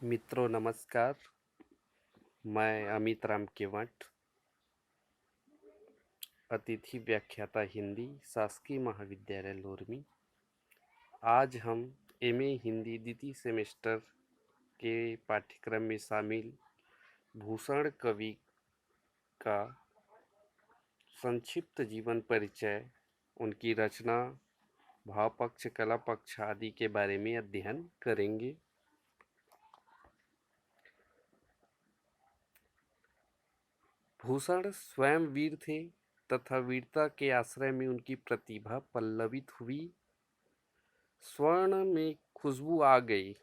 मित्रों नमस्कार। मैं अमित राम केवट, अतिथि व्याख्याता हिंदी, शासकीय महाविद्यालय लोरमी। आज हम एमए हिंदी द्वितीय सेमेस्टर के पाठ्यक्रम में शामिल भूषण कवि का संक्षिप्त जीवन परिचय, उनकी रचना, भाव पक्ष, कला पक्ष आदि के बारे में अध्ययन करेंगे। भूषण स्वयं वीर थे तथा वीरता के आश्रय में उनकी प्रतिभा पल्लवित हुई। स्वर्ण में खुशबू आ गई।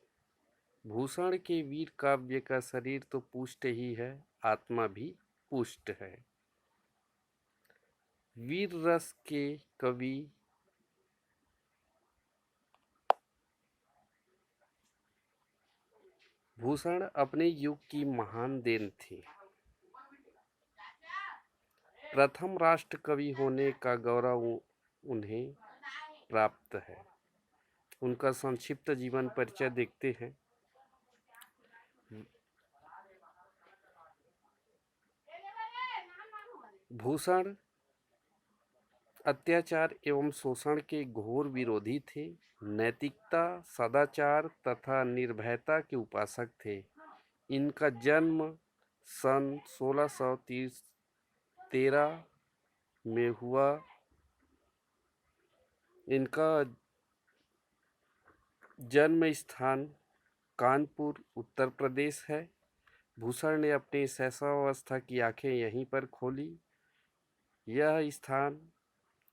भूषण के वीर काव्य का शरीर तो पुष्ट ही है, आत्मा भी पुष्ट है। वीर रस के कवि भूषण अपने युग की महान देन थी। प्रथम राष्ट्र कवि होने का गौरव उन्हें प्राप्त है। उनका संक्षिप्त जीवन परिचय देखते हैं। भूषण अत्याचार एवं शोषण के घोर विरोधी थे। नैतिकता, सदाचार तथा निर्भयता के उपासक थे। इनका जन्म सन 1613 में हुआ। इनका जन्म स्थान कानपुर, उत्तर प्रदेश है। भूषण ने अपनी शैशवावस्था की आंखें यहीं पर खोली। यह स्थान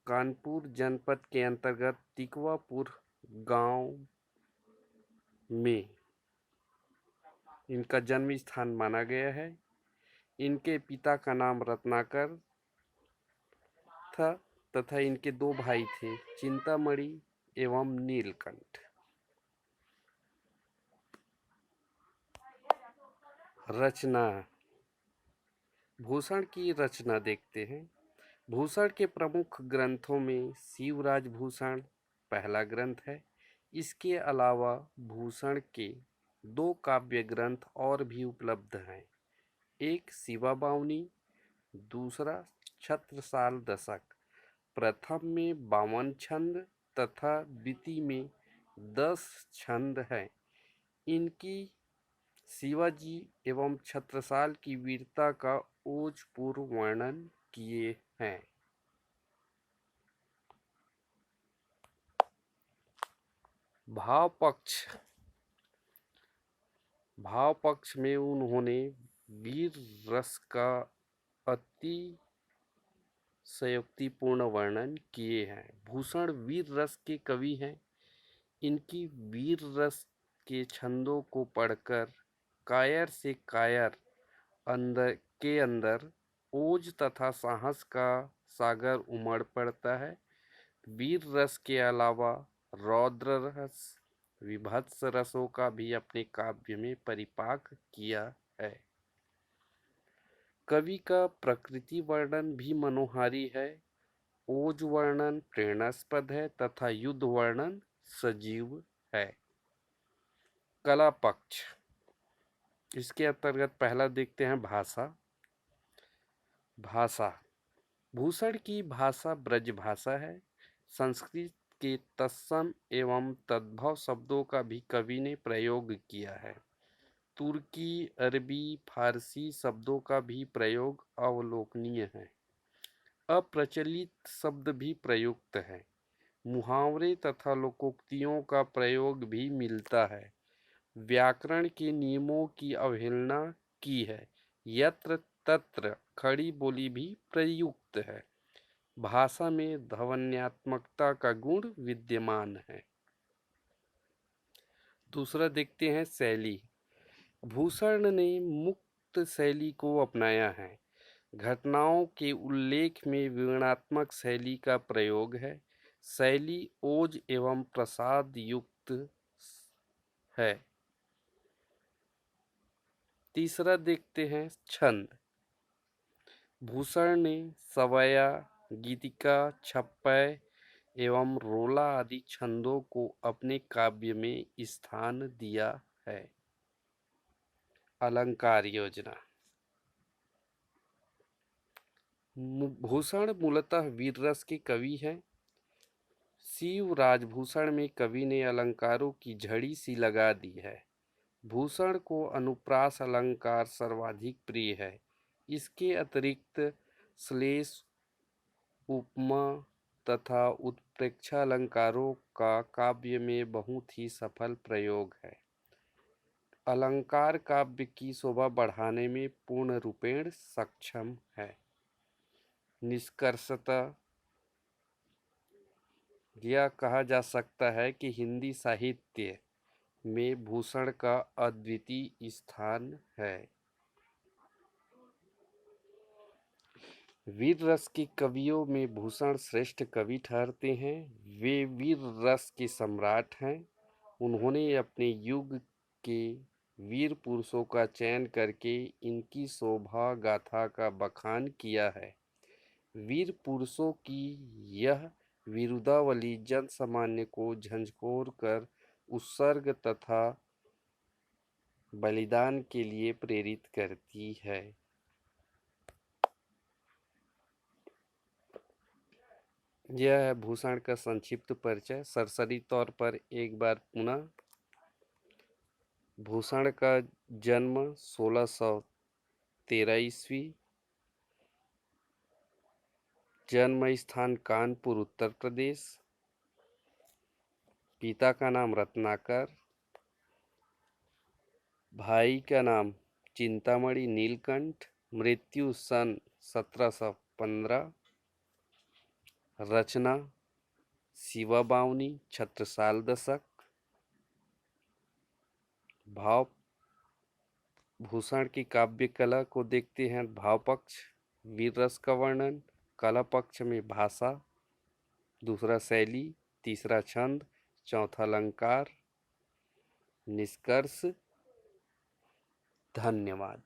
कानपुर जनपद के अंतर्गत तिकवापुर गांव में इनका जन्म स्थान माना गया है। इनके पिता का नाम रत्नाकर था तथा इनके दो भाई थे, चिंतामणि एवं नीलकंठ। रचना, भूषण की रचना देखते हैं। भूषण के प्रमुख ग्रंथों में शिवराज भूषण पहला ग्रंथ है। इसके अलावा भूषण के दो काव्य ग्रंथ और भी उपलब्ध हैं। एक शिवा बावनी, दूसरा छत्रसाल दशक। प्रथम में 52 छंद तथा द्वितीय में 10 छंद हैं। इनकी शिवाजी एवं छत्रसाल की वीरता का ओजपूर्ण वर्णन किए हैं। भाव पक्ष में उन्होंने वीर रस का अतिशयोक्तिपूर्ण वर्णन किए हैं। भूषण वीर रस के कवि हैं। इनकी वीर रस के छंदों को पढ़कर कायर से कायर अंदर ओज तथा साहस का सागर उमड़ पड़ता है। वीर रस के अलावा रौद्र रस, विभत्स रसों का भी अपने काव्य में परिपाक किया है। कवि का प्रकृति वर्णन भी मनोहारी है। ओज वर्णन प्रेरणास्पद है तथा युद्ध वर्णन सजीव है। कला पक्ष, इसके अंतर्गत पहला देखते हैं भाषा। भूषण की भाषा ब्रज भाषा है। संस्कृत के तत्सम एवं तद्भव शब्दों का भी कवि ने प्रयोग किया है। तुर्की, अरबी, फारसी शब्दों का भी प्रयोग अवलोकनीय है। अप्रचलित शब्द भी प्रयुक्त है। मुहावरे तथा लोकोक्तियों का प्रयोग भी मिलता है। व्याकरण के नियमों की अवहेलना की है। यत्र तत्र खड़ी बोली भी प्रयुक्त है। भाषा में ध्वन्यात्मकता का गुण विद्यमान है। दूसरा देखते हैं शैली। भूषण ने मुक्त शैली को अपनाया है। घटनाओं के उल्लेख में विवरणात्मक शैली का प्रयोग है। शैली ओज एवं प्रसाद युक्त है। तीसरा देखते हैं छंद। भूषण ने सवया, गीतिका, छप्पय एवं रोला आदि छंदों को अपने काव्य में स्थान दिया है। अलंकार योजना। भूषण मूलतः वीर रस के कवि हैं। शिव राजभूषण में कवि ने अलंकारों की झड़ी सी लगा दी है। भूषण को अनुप्रास अलंकार सर्वाधिक प्रिय है। इसके अतिरिक्त श्लेष, उपमा तथा उत्प्रेक्षा अलंकारों का काव्य में बहुत ही सफल प्रयोग है। अलंकार काव्य की शोभा बढ़ाने में पूर्ण रूपेण सक्षम है। निष्कर्षतः यह कहा जा सकता है कि हिंदी साहित्य में भूषण का अद्वितीय स्थान है। वीर रस के कवियों में भूषण श्रेष्ठ कवि ठहरते हैं। वे वीर रस के सम्राट हैं। उन्होंने अपने युग के वीर पुरुषों का चयन करके इनकी शोभा गाथा का बखान किया है। वीर पुरुषों की यह वीरुदावली जन सामान्य को झंझोर कर उत्सर्ग तथा बलिदान के लिए प्रेरित करती है। यह है भूषण का संक्षिप्त परिचय। सरसरी तौर पर एक बार पुनः, भूषण का जन्म 1613 ईस्वी, जन्म स्थान कानपुर उत्तर प्रदेश, पिता का नाम रत्नाकर, भाई का नाम चिंतामणि नीलकंठ, मृत्यु सन 1715, रचना शिवा बावनी, छत्रसाल दशक। भाव भूषण की काव्य कला को देखते हैं। भाव पक्ष वीर रस का वर्णन, कला पक्ष में भाषा, दूसरा शैली, तीसरा छंद, चौथा अलंकार। निष्कर्ष। धन्यवाद।